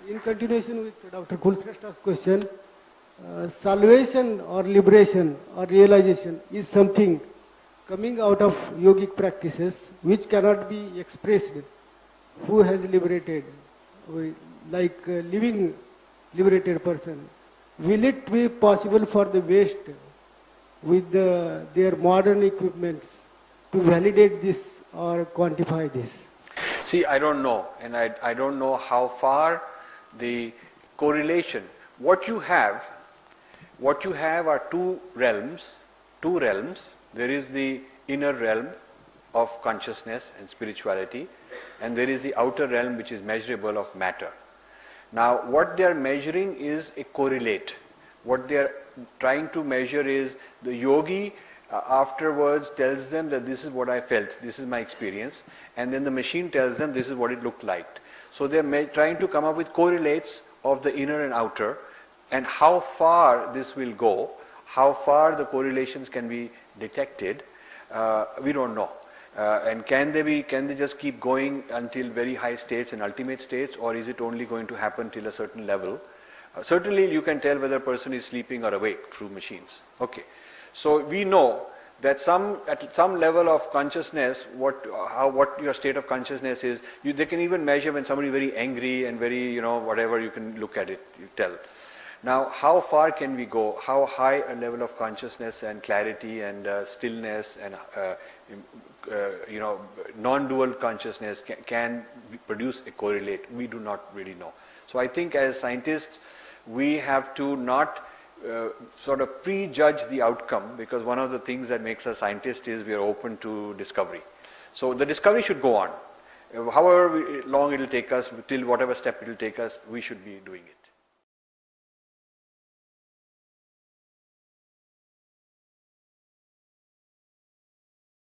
In continuation with Dr. Kulshrestha's question, salvation or liberation or realization is something coming out of yogic practices which cannot be expressed. Who has liberated, like a living liberated person? Will it be possible for the West with their modern equipments to validate this or quantify this? See, I don't know, and I don't know how far the correlation. What you have are two realms. There is the inner realm of consciousness and spirituality, and there is the outer realm which is measurable of matter. Now, what they are measuring is a correlate. What they are trying to measure is the yogi afterwards tells them that this is what I felt, this is my experience, and then the machine tells them this is what it looked like. So they are trying to come up with correlates of the inner and outer, and how far this will go, how far the correlations can be detected, we don't know. And can they just keep going until very high states and ultimate states, or is it only going to happen till a certain level? Certainly you can tell whether a person is sleeping or awake through machines. Okay. So we know that at some level of consciousness, what your state of consciousness is, they can even measure when somebody is very angry and very, whatever, you can look at it, you tell. Now, how far can we go? How high a level of consciousness and clarity and stillness and non-dual consciousness can produce a correlate? We do not really know. So I think as scientists, we have to not sort of prejudge the outcome, because one of the things that makes us scientists is we are open to discovery. So the discovery should go on. However long it will take us, till whatever step it will take us, we should be doing it.